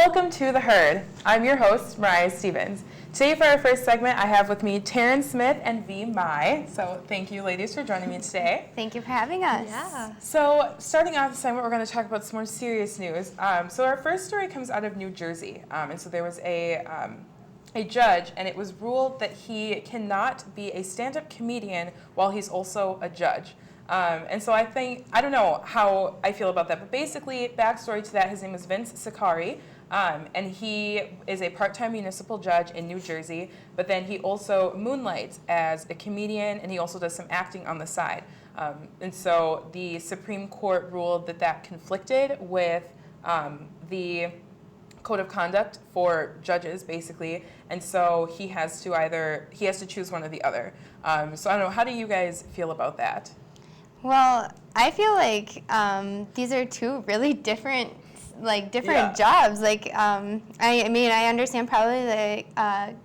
Welcome to The Herd. I'm your host, Mariah Stevens. Today for our first segment, I have with me Terran Smith and V. Mai. So thank you, ladies, for joining me today. Thank you for having us. Yeah. So starting off the segment, we're going to talk about some more serious news. So our first story comes out of New Jersey. And so there was a judge, and it was ruled that he cannot be a stand-up comedian while he's also a judge. And so I don't know how I feel about that, but basically, backstory to that, his name is Vince Sicari, and he is a part-time municipal judge in New Jersey, but then he also moonlights as a comedian, and he also does some acting on the side. And so the Supreme Court ruled that that conflicted with the code of conduct for judges, basically, and so he has to choose one or the other. So I don't know, how do you guys feel about that? Well, I feel like these are two really different jobs. I understand probably the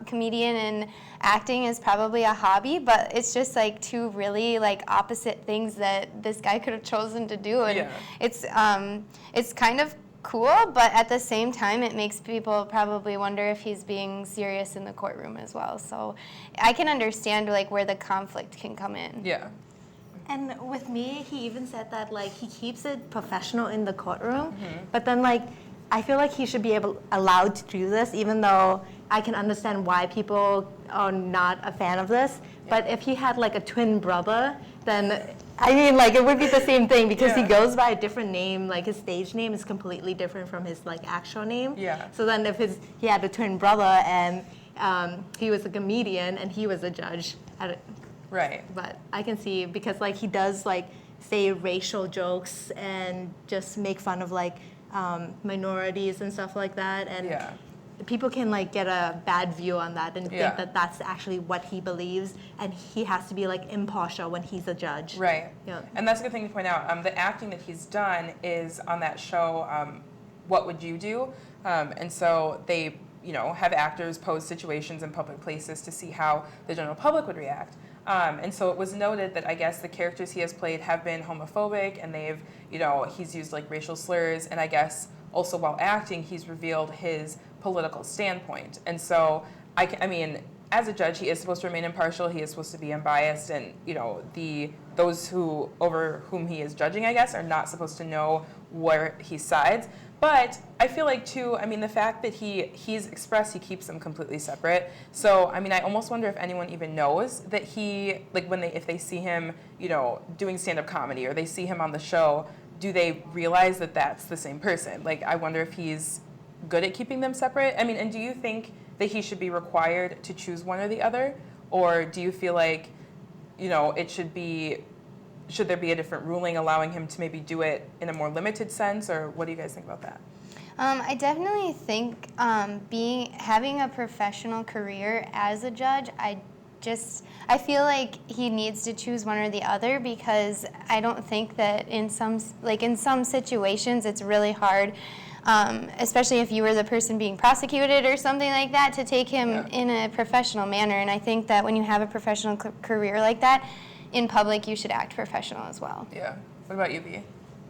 comedian and acting is probably a hobby, but it's just like two really opposite things that this guy could have chosen to do, and it's kind of cool, but at the same time, it makes people probably wonder if he's being serious in the courtroom as well. So I can understand where the conflict can come in. Yeah. And with me, he even said that he keeps it professional in the courtroom, but then I feel like he should be allowed to do this, even though I can understand why people are not a fan of this. Yeah. But if he had a twin brother, then it would be the same thing, because he goes by a different name. His stage name is completely different from his actual name. Yeah. So then if he had a twin brother and he was a comedian and he was a judge. Right. But I can see, because he does say racial jokes and just make fun of minorities and stuff like that, and people can get a bad view on that and think that that's actually what he believes, and he has to be impartial when he's a judge. Right. Yeah. And that's a good thing to point out. The acting that he's done is on that show, What Would You Do? And so they have actors pose situations in public places to see how the general public would react. And so it was noted that I guess the characters he has played have been homophobic, and they've, he's used racial slurs, and I guess also while acting, he's revealed his political standpoint. And so, as a judge, he is supposed to remain impartial, he is supposed to be unbiased, and, those over whom he is judging, I guess, are not supposed to know where he sides. But I feel too, the fact that he's expressed, he keeps them completely separate. So, I almost wonder if anyone even knows that he, if they see him, doing stand-up comedy, or they see him on the show, do they realize that that's the same person? I wonder if he's good at keeping them separate. And do you think that he should be required to choose one or the other? Or do you feel should there be a different ruling allowing him to maybe do it in a more limited sense, or what do you guys think about that? I definitely think having a professional career as a judge, I feel like he needs to choose one or the other, because I don't think that in some situations it's really hard, especially if you were the person being prosecuted or something like that, to take him in a professional manner. And I think that when you have a professional career like that, in public, you should act professional as well. Yeah. What about you, B?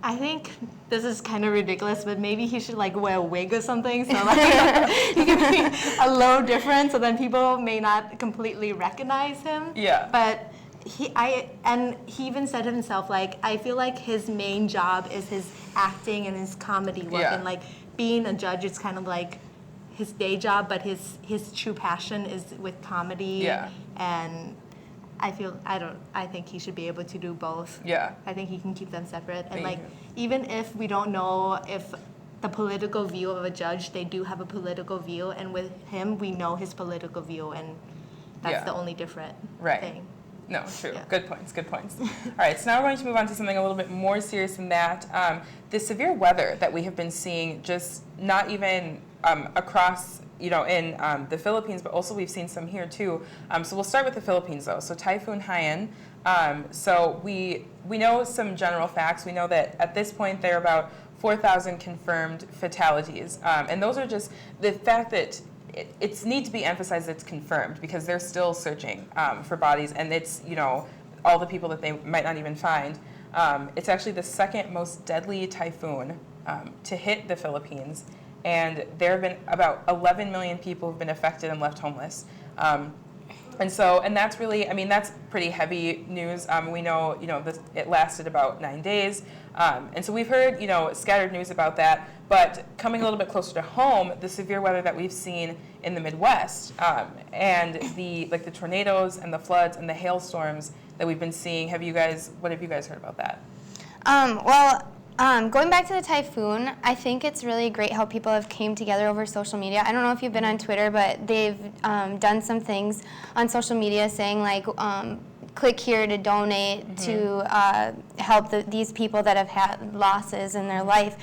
I think this is kind of ridiculous, but maybe he should wear a wig or something, so he can be a little different, so then people may not completely recognize him. Yeah. But he even said himself, I feel like his main job is his acting and his comedy work, and being a judge is kind of his day job, but his true passion is with comedy. Yeah. And I think he should be able to do both. Yeah. I think he can keep them separate. And even if we don't know if the political view of a judge, they do have a political view, and with him, we know his political view, and that's the only different thing. No, true. Yeah. Good points. All right, so now we're going to move on to something a little bit more serious than that. The severe weather that we have been seeing, just not even across in the Philippines, but also we've seen some here too. So we'll start with the Philippines though. So Typhoon Haiyan. So we know some general facts. We know that at this point there are about 4,000 confirmed fatalities. And those are just the fact that it's need to be emphasized that it's confirmed, because they're still searching for bodies, and it's all the people that they might not even find. It's actually the second most deadly typhoon to hit the Philippines. and there have been about 11 million people who've been affected and left homeless. And that's really, I mean, that's pretty heavy news. We know, it lasted about 9 days. And so we've heard, scattered news about that. But coming a little bit closer to home, the severe weather that we've seen in the Midwest, and the tornadoes and the floods and the hailstorms that we've been seeing. What have you guys heard about that? Going back to the typhoon, I think it's really great how people have came together over social media. I don't know if you've been on Twitter, but they've done some things on social media saying click here to donate to help these people that have had losses in their life.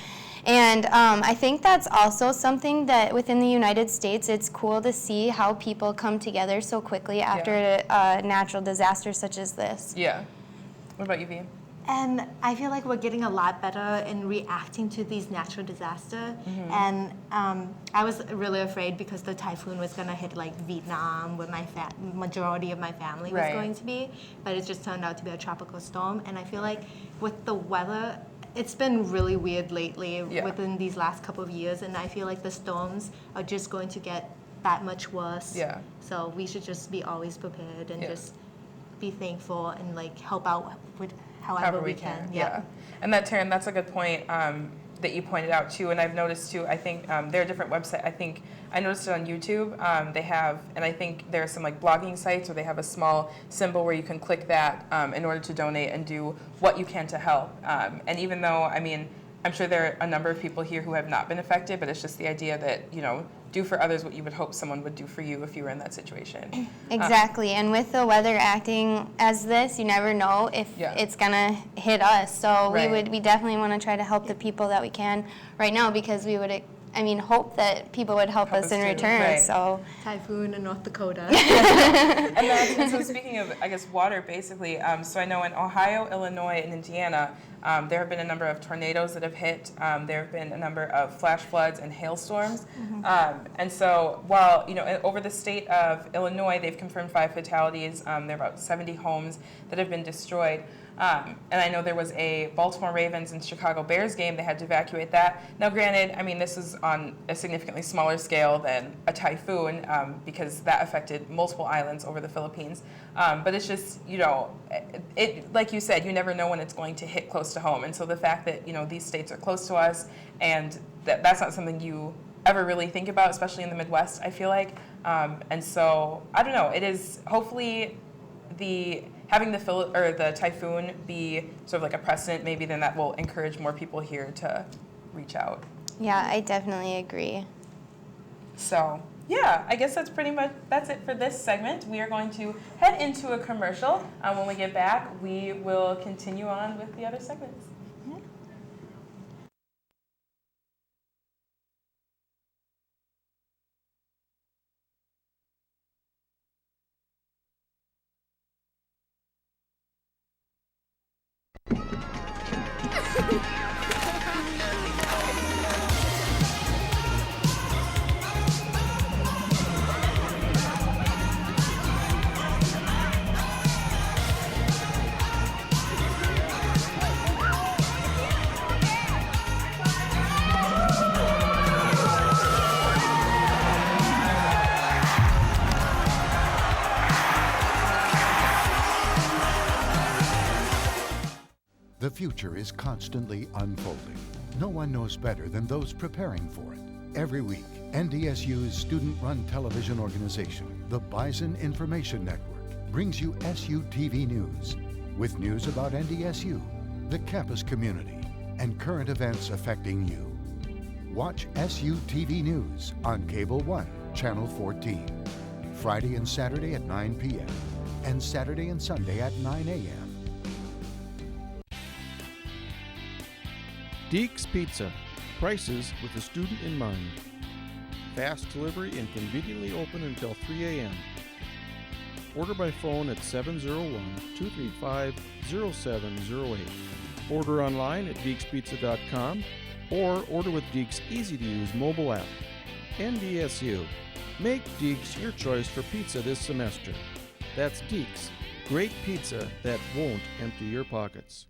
And I think that's also something that within the United States, it's cool to see how people come together so quickly after a natural disaster such as this. Yeah. What about you, V? And I feel like we're getting a lot better in reacting to these natural disasters. And I was really afraid because the typhoon was going to hit Vietnam, where my majority of my family was going to be. But it just turned out to be a tropical storm. And I feel like with the weather, it's been really weird lately within these last couple of years. And I feel like the storms are just going to get that much worse. Yeah. So we should just be always prepared and just be thankful and help out with however we can. Yeah. And Terran, that's a good point that you pointed out too. And I've noticed too, I think there are different websites. I think I noticed it on YouTube. They have, and I think there are some blogging sites where they have a small symbol where you can click that in order to donate and do what you can to help. And even though, I'm sure there are a number of people here who have not been affected, but it's just the idea that, do for others what you would hope someone would do for you if you were in that situation. Exactly, and with the weather acting as this, you never know if it's gonna hit us. So we definitely want to try to help the people that we can right now, because we would hope that people would help us in return. Right. So typhoon in North Dakota. And so speaking of, water, basically, so I know in Ohio, Illinois, and Indiana, there have been a number of tornadoes that have hit. There have been a number of flash floods and hailstorms. And so while, over the state of Illinois, they've confirmed 5 fatalities. There are about 70 homes that have been destroyed. And I know there was a Baltimore Ravens and Chicago Bears game. They had to evacuate that. Now, granted, this is on a significantly smaller scale than a typhoon because that affected multiple islands over the Philippines. But it's just, it like you said, you never know when it's going to hit close to home. And so the fact that, these states are close to us and that's not something you ever really think about, especially in the Midwest, I feel like. And so, I don't know, it is hopefully having the typhoon be sort of a precedent, maybe then that will encourage more people here to reach out. Yeah, I definitely agree. So, I guess that's it for this segment. We are going to head into a commercial. When we get back, we will continue on with the other segments. The future is constantly unfolding. No one knows better than those preparing for it. Every week, NDSU's student-run television organization, the Bison Information Network, brings you SUTV News, with news about NDSU, the campus community, and current events affecting you. Watch SUTV News on Cable 1, Channel 14, Friday and Saturday at 9 p.m., and Saturday and Sunday at 9 a.m. Deeks Pizza. Prices with the student in mind. Fast delivery and conveniently open until 3 a.m. Order by phone at 701-235-0708. Order online at deekspizza.com or order with Deeks' easy-to-use mobile app. NDSU. Make Deeks your choice for pizza this semester. That's Deeks. Great pizza that won't empty your pockets.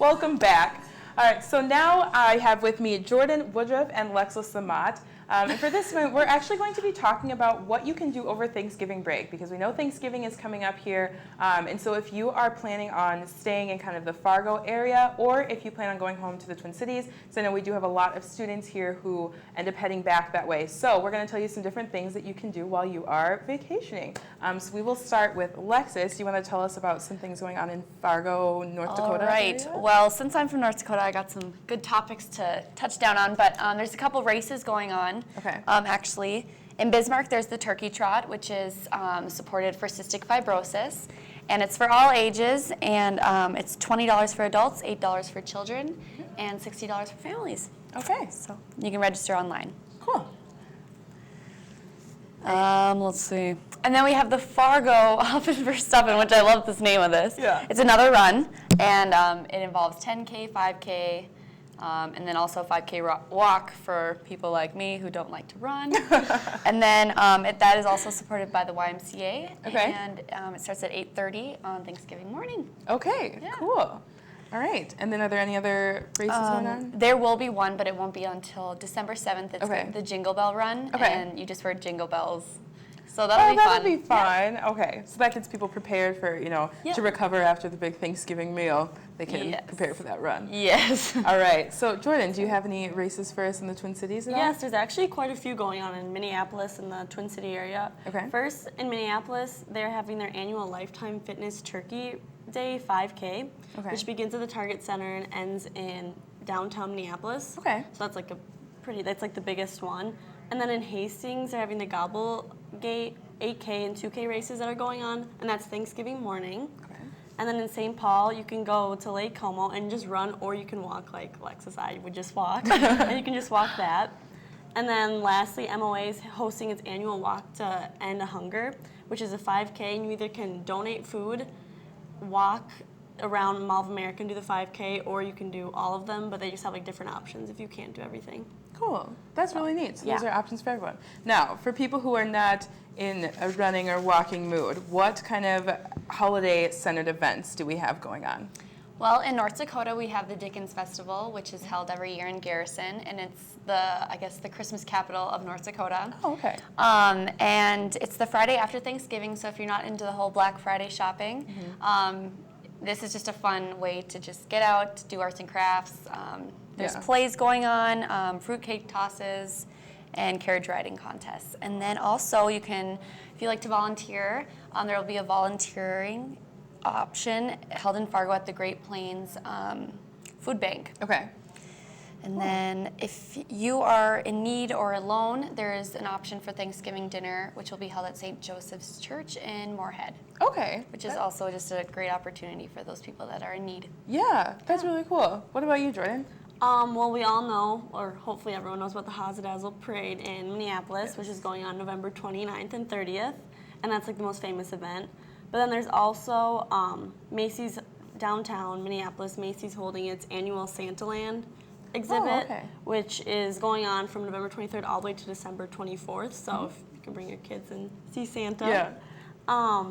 Welcome back. All right, so now I have with me Jordyn Woodruff and Lexus Samat. And for this one, we're actually going to be talking about what you can do over Thanksgiving break, because we know Thanksgiving is coming up here. And so if you are planning on staying in kind of the Fargo area, or if you plan on going home to the Twin Cities, so I know we do have a lot of students here who end up heading back that way. So we're going to tell you some different things that you can do while you are vacationing. So we will start with Lexus. Do you want to tell us about some things going on in Fargo, North Dakota? All right. area? Well, since I'm from North Dakota, I got some good topics to touch down on, but there's a couple races going on. Okay. Actually, in Bismarck, there's the Turkey Trot, which is supported for cystic fibrosis, and it's for all ages, and it's $20 for adults, $8 for children, and $60 for families. Okay. So you can register online. Cool. Let's see. And then we have the Fargo Huffin for Stuffin', which I love this name of this. Yeah. It's another run, and it involves 10K, 5K, and then also 5K walk for people like me who don't like to run. And then that is also supported by the YMCA. Okay. And it starts at 8:30 on Thanksgiving morning. Okay, Yeah. cool. All right. And then are there any other races going on? There will be one, but it won't be until December 7th. It's Okay. the Jingle Bell Run, Okay. and you just wear jingle bells. So that'll be fun. That'll be fun. Okay, so that gets people prepared for, Yeah. to recover after the big Thanksgiving meal. They can Yes. prepare for that run. Yes. All right, so Jordyn, do you have any races for us in the Twin Cities at all? Yes, there's actually quite a few going on in Minneapolis and the Twin City area. Okay. First, in Minneapolis, they're having their annual Lifetime Fitness Turkey Day 5K, Okay. which begins at the Target Center and ends in downtown Minneapolis. Okay. So that's like that's like the biggest one. And then in Hastings, they're having the Gobble Gate 8K and 2K races that are going on, and that's Thanksgiving morning. Okay. And then in St. Paul, you can go to Lake Como and just run, or you can walk like Alexis. I would just walk, and you can just walk that. And then lastly, MOA is hosting its annual walk to end hunger, which is a 5K, and you either can donate food, walk around Mall of America and do the 5K, or you can do all of them, but they just have like different options if you can't do everything. Cool. That's really neat. So those Yeah. are options for everyone. Now, for people who are not in a running or walking mood, what kind of holiday-centered events do we have going on? Well, in North Dakota, we have the Dickens Festival, which is held every year in Garrison, and it's the Christmas capital of North Dakota. Oh, okay. And it's the Friday after Thanksgiving, so if you're not into the whole Black Friday shopping, this is just a fun way to just get out, do arts and crafts. There's Yeah. plays going on, fruitcake tosses, and carriage riding contests. And then also you can, if you like to volunteer, there will be a volunteering option held in Fargo at the Great Plains Food Bank. Okay. And then if you are in need or alone, there is an option for Thanksgiving dinner, which will be held at St. Joseph's Church in Moorhead, Okay. which is also just a great opportunity for those people that are in need. Yeah, that's really cool. What about you, Jordyn? Well, we all know, or hopefully everyone knows about the Hazadazzle Parade in Minneapolis, which is going on November 29th and 30th, and that's like the most famous event. But then there's also Macy's downtown Minneapolis. Macy's holding its annual Santaland exhibit, okay. which is going on from November 23rd all the way to December 24th. So if you can bring your kids and see Santa. Yeah.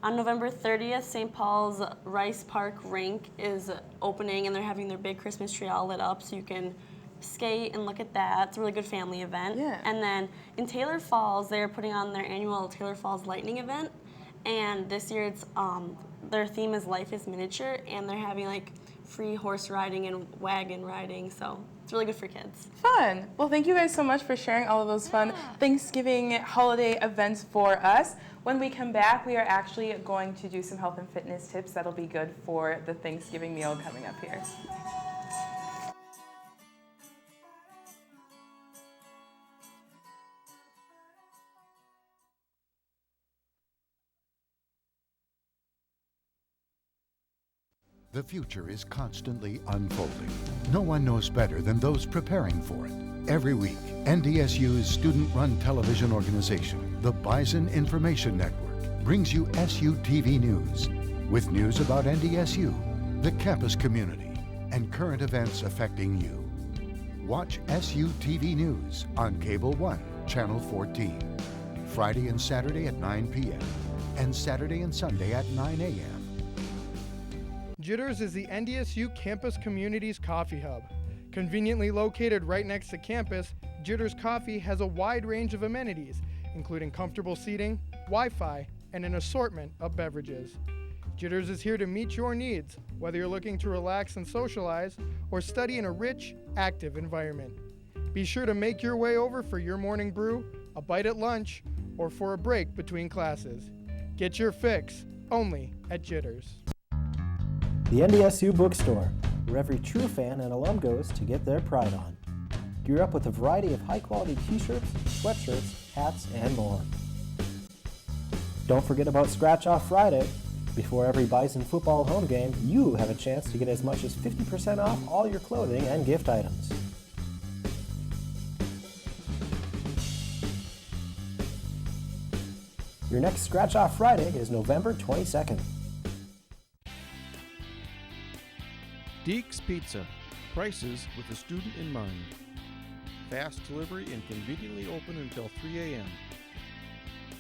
On November 30th, St. Paul's Rice Park Rink is opening, and they're having their big Christmas tree all lit up, so you can skate and look at that. It's a really good family event. Yeah. And then in Taylor Falls, they're putting on their annual Taylor Falls Lightning event, and this year it's their theme is Life is Miniature, and they're having like free horse riding and wagon riding, so it's really good for kids. Fun. Well, thank you guys so much for sharing all of those fun Thanksgiving holiday events for us. When we come back, we are actually going to do some health and fitness tips that'll be good for the Thanksgiving meal coming up here. The future is constantly unfolding. No one knows better than those preparing for it. Every week, NDSU's student-run television organization, the Bison Information Network, brings you SUTV News, with news about NDSU, the campus community, and current events affecting you. Watch SUTV News on Cable 1, Channel 14, Friday and Saturday at 9 p.m., and Saturday and Sunday at 9 a.m. Jitters is the NDSU Campus Communities Coffee Hub. Conveniently located right next to campus, Jitters Coffee has a wide range of amenities, including comfortable seating, Wi-Fi, and an assortment of beverages. Jitters is here to meet your needs, whether you're looking to relax and socialize or study in a rich, active environment. Be sure to make your way over for your morning brew, a bite at lunch, or for a break between classes. Get your fix only at Jitters. The NDSU Bookstore, where every true fan and alum goes to get their pride on. Gear up with a variety of high-quality t-shirts, sweatshirts, hats, and more. Don't forget about Scratch Off Friday. Before every Bison football home game, you have a chance to get as much as 50% off all your clothing and gift items. Your next Scratch Off Friday is November 22nd. Deeks Pizza. Prices with the student in mind. Fast delivery and conveniently open until 3 a.m.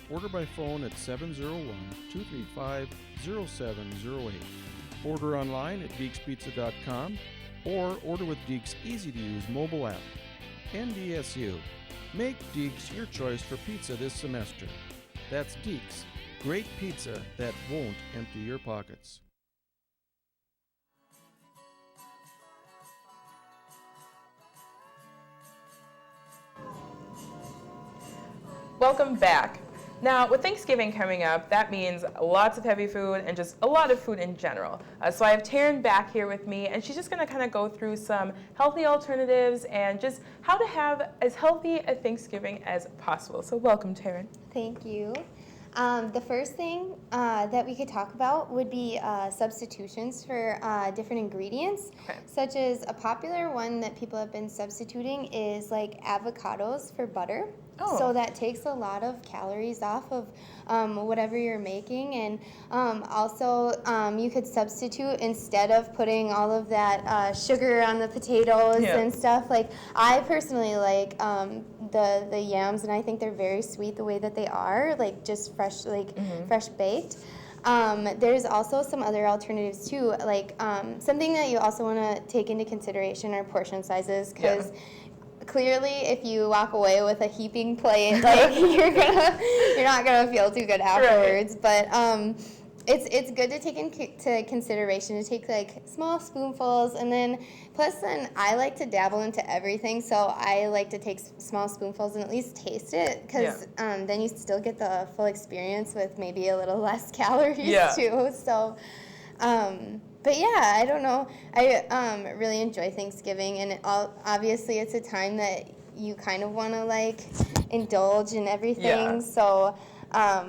Order by phone at 701-235-0708. Order online at deekspizza.com or order with Deeks' easy-to-use mobile app. NDSU. Make Deeks your choice for pizza this semester. That's Deeks. Great pizza that won't empty your pockets. Welcome back. Now, with Thanksgiving coming up, that means lots of heavy food and just a lot of food in general. So I have Terran back here with me, and she's just going to kind of go through some healthy alternatives and just how to have as healthy a Thanksgiving as possible. So welcome, Terran. Thank you. The first thing that we could talk about would be substitutions for different ingredients, such as a popular one that people have been substituting is like avocados for butter. Oh. So that takes a lot of calories off of whatever you're making, and also you could substitute instead of putting all of that sugar on the potatoes and stuff. Like I personally like the yams, and I think they're very sweet the way that they are, like just fresh, like fresh baked. There's also some other alternatives too, like something that you also want to take into consideration are portion sizes, because clearly if you walk away with a heaping plate, like you're not gonna feel too good afterwards. Right. But it's good to take into consideration to take like small spoonfuls, and then I like to dabble into everything, so I like to take small spoonfuls and at least taste it, because then you still get the full experience with maybe a little less calories too. So but yeah, I don't know. I really enjoy Thanksgiving, and obviously it's a time that you kind of want to like indulge in everything. Yeah. So I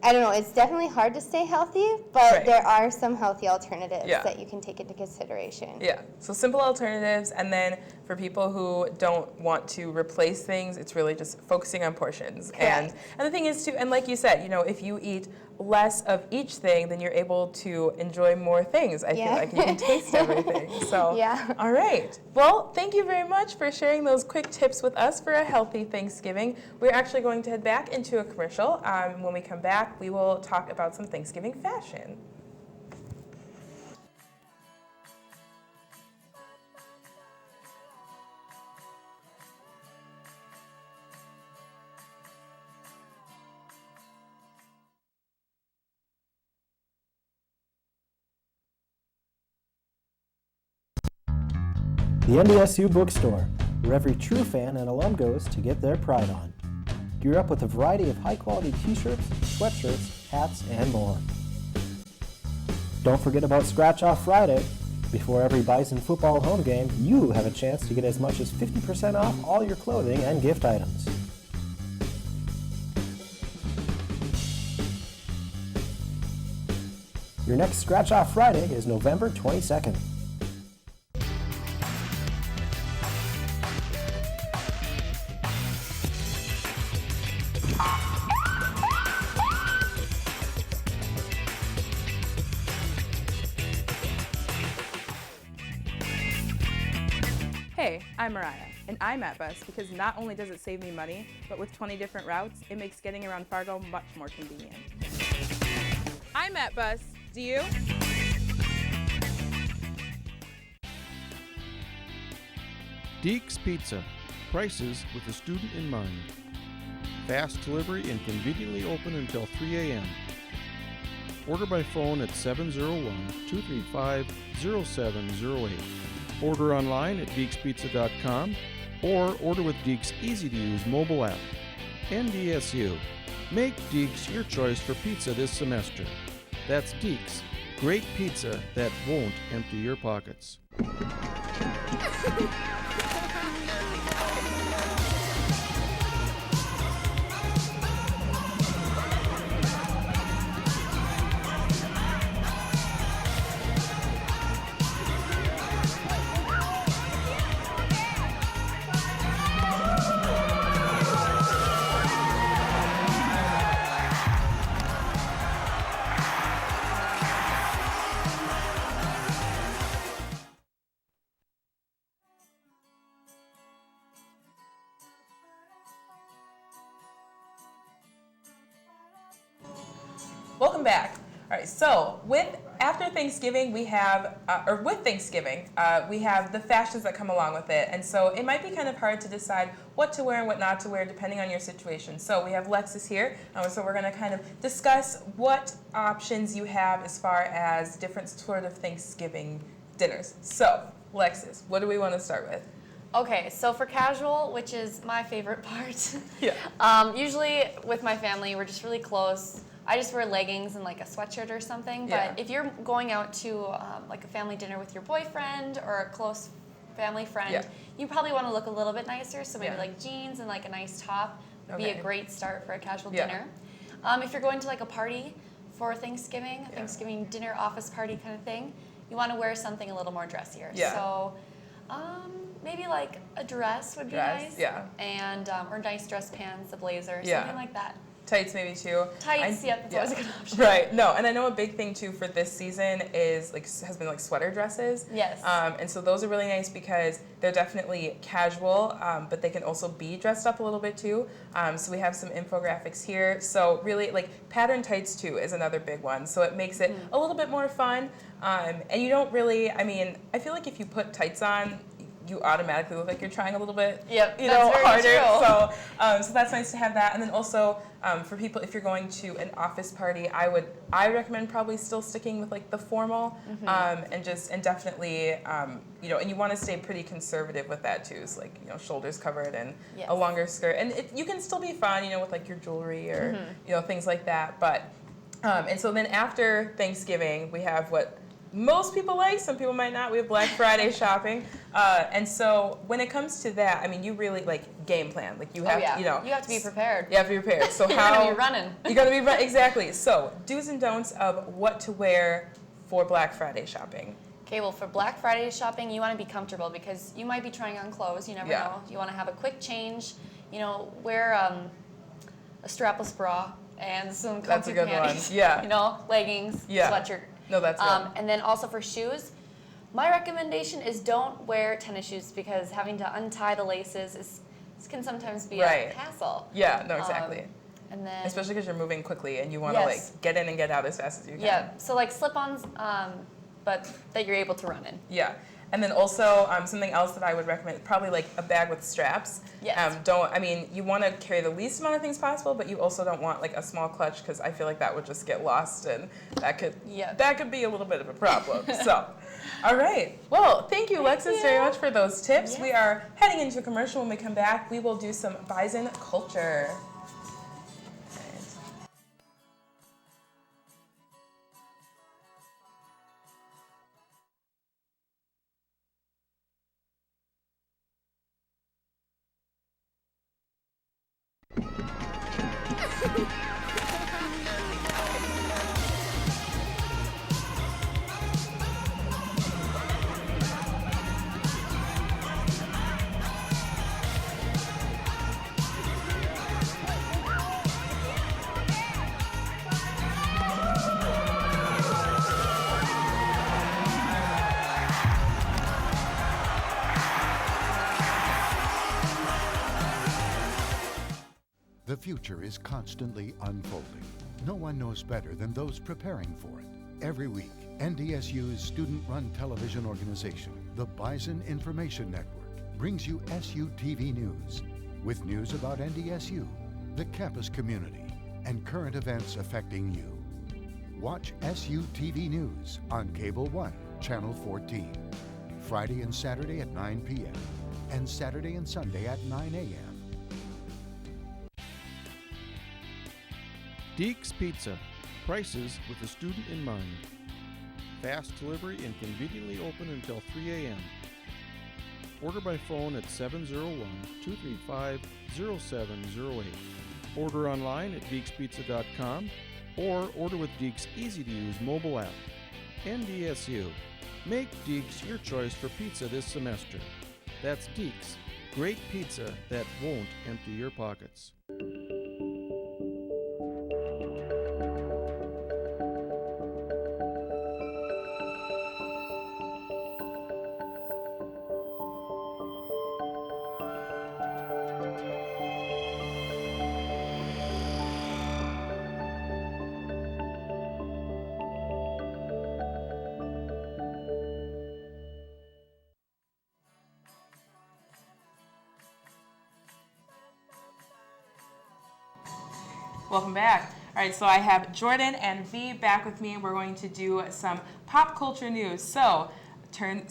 don't know. It's definitely hard to stay healthy, but there are some healthy alternatives that you can take into consideration. Yeah. So simple alternatives, and then for people who don't want to replace things, it's really just focusing on portions. And the thing is too, and like you said, you know, if you eat less of each thing, then you're able to enjoy more things. I feel like you can taste everything. So, all right. Well, thank you very much for sharing those quick tips with us for a healthy Thanksgiving. We're actually going to head back into a commercial. When we come back, we will talk about some Thanksgiving fashion. The NDSU Bookstore, where every true fan and alum goes to get their pride on. Gear up with a variety of high-quality t-shirts, sweatshirts, hats, and more. Don't forget about Scratch Off Friday. Before every Bison football home game, you have a chance to get as much as 50% off all your clothing and gift items. Your next Scratch Off Friday is November 22nd. Hey, I'm Mariah, and I'm at Bus because not only does it save me money, but with 20 different routes, it makes getting around Fargo much more convenient. I'm at Bus. Do you? Deeks Pizza, prices with the student in mind. Fast delivery and conveniently open until 3 a.m. Order by phone at 701-235-0708. Order online at deekspizza.com or order with Deeks' easy-to-use mobile app. NDSU. Make Deeks your choice for pizza this semester. That's Deeks. Great pizza that won't empty your pockets. Welcome back. All right, so after Thanksgiving, we have, we have the fashions that come along with it. And so it might be kind of hard to decide what to wear and what not to wear depending on your situation. So we have Lexus here. So we're going to kind of discuss what options you have as far as different sort of Thanksgiving dinners. So, Lexus, what do we want to start with? Okay, so for casual, which is my favorite part, usually with my family, we're just really close. I just wear leggings and like a sweatshirt or something. But if you're going out to like a family dinner with your boyfriend or a close family friend, you probably want to look a little bit nicer. So maybe like jeans and like a nice top would be a great start for a casual dinner. If you're going to like a party for Thanksgiving, a Thanksgiving dinner office party kind of thing, you want to wear something a little more dressier. So maybe like a dress would be nice. And or nice dress pants, a blazer, something like that. Tights maybe too. Tights, that's always a good option. Right, no, and I know a big thing too for this season is has been like sweater dresses. Yes. And so those are really nice because they're definitely casual, but they can also be dressed up a little bit too. So we have some infographics here. So really like pattern tights too is another big one. So it makes it a little bit more fun. And you don't really, I mean, I feel like if you put tights on, you automatically look like you're trying a little bit, harder. So, so that's nice to have that. And then also for people, if you're going to an office party, I recommend probably still sticking with like the formal, and definitely, and you want to stay pretty conservative with that too. So like, shoulders covered and a longer skirt, and you can still be fun, with like your jewelry or things like that. But and so then after Thanksgiving, we have what most people like, some people might not. We have Black Friday shopping. And so when it comes to that, I mean, you really like game plan. Like you have to, you have to be prepared. You have to be prepared. So you're going to be running. You're going to be running, exactly. So do's and don'ts of what to wear for Black Friday shopping. Okay, well for Black Friday shopping, you want to be comfortable because you might be trying on clothes. You never know. You want to have a quick change. Wear a strapless bra and some comfy panties. Leggings, sweatshirt. No, that's good. And then also for shoes, my recommendation is don't wear tennis shoes because having to untie the laces can sometimes be a hassle. Yeah, no, exactly. And then especially because you're moving quickly and you want to like get in and get out as fast as you can. Yeah, so like slip-ons, but that you're able to run in. Yeah. And then also something else that I would recommend, probably like a bag with straps. Yes. You want to carry the least amount of things possible, but you also don't want like a small clutch because I feel like that would just get lost and that could be a little bit of a problem. So, all right. Well, thank you, Lexus, very much for those tips. Yes. We are heading into a commercial. When we come back, we will do some Bison culture. The future is constantly unfolding. No one knows better than those preparing for it. Every week, NDSU's student-run television organization, the Bison Information Network, brings you SUTV News with news about NDSU, the campus community, and current events affecting you. Watch SUTV News on Cable 1, Channel 14, Friday and Saturday at 9 p.m. and Saturday and Sunday at 9 a.m. Deeks Pizza. Prices with the student in mind. Fast delivery and conveniently open until 3 a.m. Order by phone at 701-235-0708. Order online at deekspizza.com or order with Deeks' easy-to-use mobile app. NDSU. Make Deeks your choice for pizza this semester. That's Deeks. Great pizza that won't empty your pockets. Welcome back. All right, so I have Jordyn and V back with me, and we're going to do some pop culture news. So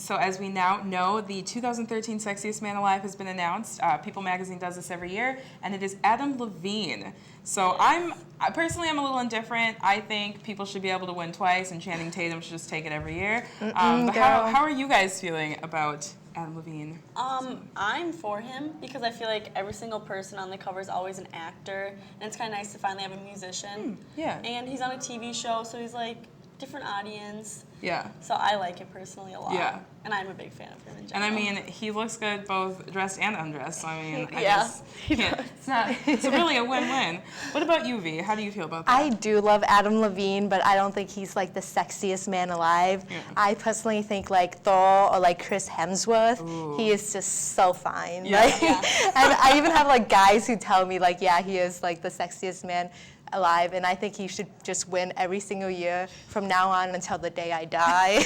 as we now know, the 2013 Sexiest Man Alive has been announced. People Magazine does this every year, and it is Adam Levine. So I personally am a little indifferent. I think people should be able to win twice, and Channing Tatum should just take it every year. But how are you guys feeling about Adam Levine? I'm for him because I feel like every single person on the cover is always an actor, and it's kind of nice to finally have a musician. Yeah. And he's on a TV show, so he's like different audience. Yeah. So I like it personally a lot. Yeah. And I'm a big fan of him in And general. I mean, he looks good both dressed and undressed. So I mean, I Yeah, guess it's really a win-win. What about you, V? How do you feel about that? I do love Adam Levine, but I don't think he's like the sexiest man alive. Yeah. I personally think like Thor or like Chris Hemsworth, he is just so fine. Yeah. Like, and I even have like guys who tell me like, yeah, he is like the sexiest man alive, and I think he should just win every single year from now on until the day I die.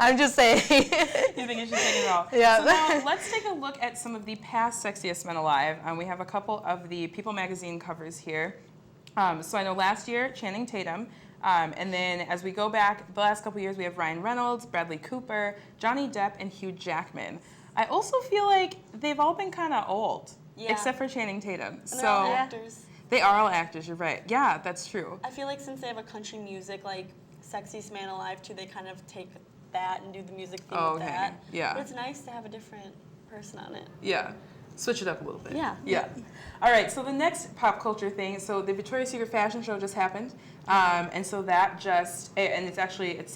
I'm just saying. You think you should take it all? Yeah. So now let's take a look at some of the past Sexiest Men Alive. We have a couple of the People Magazine covers here. So I know last year, Channing Tatum. And then as we go back the last couple years, we have Ryan Reynolds, Bradley Cooper, Johnny Depp, and Hugh Jackman. I also feel like they've all been kind of old, except for Channing Tatum. And they're all actors. They are all actors, you're right. Yeah, that's true. I feel like since they have a country music, like Sexiest Man Alive too, they kind of take that and do the music theme with that. Yeah. But it's nice to have a different person on it. Yeah. Switch it up a little bit. Yeah. Yeah. All right, so the next pop culture thing, so the Victoria's Secret fashion show just happened. And so that just, and it's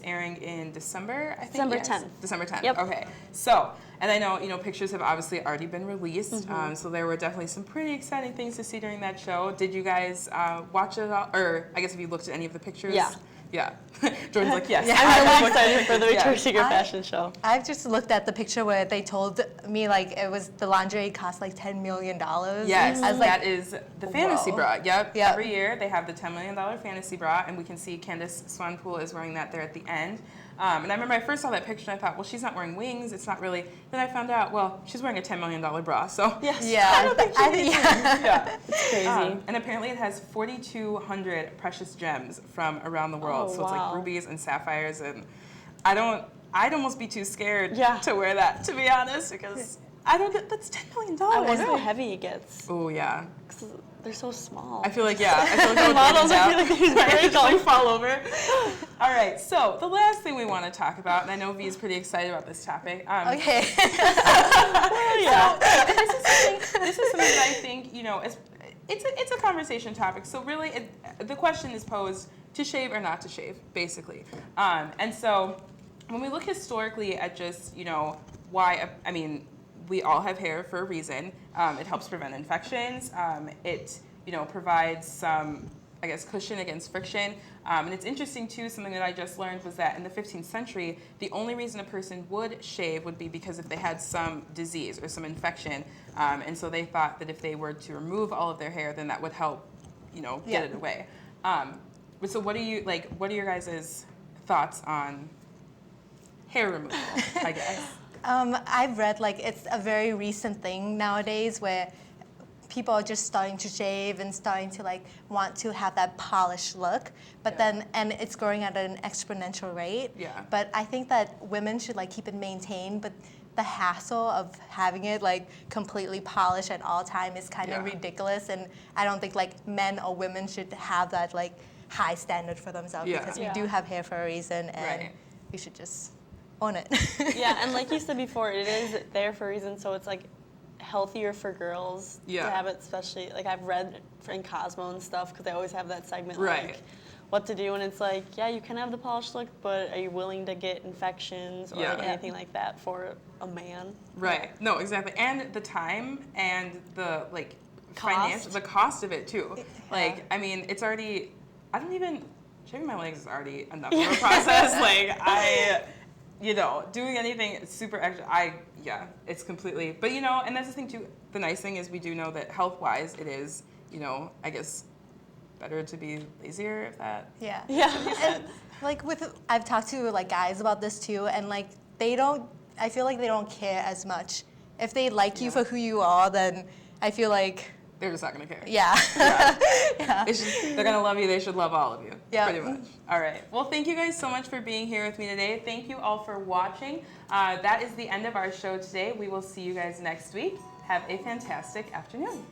airing in December, I think. December 10th. December 10th. Yep. Okay. So, and I know, pictures have obviously already been released. So there were definitely some pretty exciting things to see during that show. Did you guys watch it all? Or I guess have you looked at any of the pictures? Yeah. Yeah. Jordyn's like, yes. I'm really excited for the Victoria's Secret fashion show. I've just looked at the picture where they told me like it was the lingerie cost like $10 million. Yes, I was like, that is the fantasy whoa. bra. Yep. Yep. Every year they have the $10 million fantasy bra, and we can see Candace Swanepoel is wearing that there at the end. And I remember I first saw that picture and I thought, well, she's not wearing wings. It's not really. Then I found out, well, she's wearing a $10 million bra. So Yes. yeah, yeah. It's crazy. And apparently it has 4,200 precious gems from around the world. Oh, so it's like wow. rubies and sapphires, and I'd almost be too scared Yeah. to wear that, to be honest, because that's $10 million. I wonder how heavy it gets. Oh yeah. 'Cause they're so small. I feel like the models, I feel like these might actually fall over. All right, so the last thing we want to talk about, and I know V is pretty excited about this topic. okay. So this is something that I think it's a conversation topic. So really, the question is posed: to shave or not to shave, basically. And so when we look historically at just why, I mean, we all have hair for a reason. It helps prevent infections. It provides some, I guess, cushion against friction. And it's interesting too, something that I just learned was that in the 15th century, the only reason a person would shave would be because if they had some disease or some infection. And so they thought that if they were to remove all of their hair, then that would help, get it away. So what are your guys' thoughts on hair removal, I guess? I've read like it's a very recent thing nowadays where people are just starting to shave and starting to like want to have that polished look, but then and it's growing at an exponential rate. But I think that women should like keep it maintained, but the hassle of having it like completely polished at all time is kind of ridiculous, and I don't think like men or women should have that like high standard for themselves because we do have hair for a reason, and we should just own it. And like you said before, it is there for a reason, so it's like healthier for girls to have it, especially like I've read in Cosmo and stuff because they always have that segment like what to do, and it's like you can have the polished look, but are you willing to get infections or like anything like that for a man? No, exactly. And the time and the like cost. the cost of it too. Like I mean, it's already shaving my legs is already enough of a process. Like doing anything super extra, it's completely, but and that's the thing too, the nice thing is we do know that health-wise it is, I guess, better to be lazier if that. And like I've talked to like guys about this too, and like I feel like they don't care as much. If they like you for who you are, then I feel like they're just not gonna care. They're gonna love you. They should love all of you. Pretty much. All right. Well, thank you guys so much for being here with me today. Thank you all for watching. That is the end of our show today. We will see you guys next week. Have a fantastic afternoon.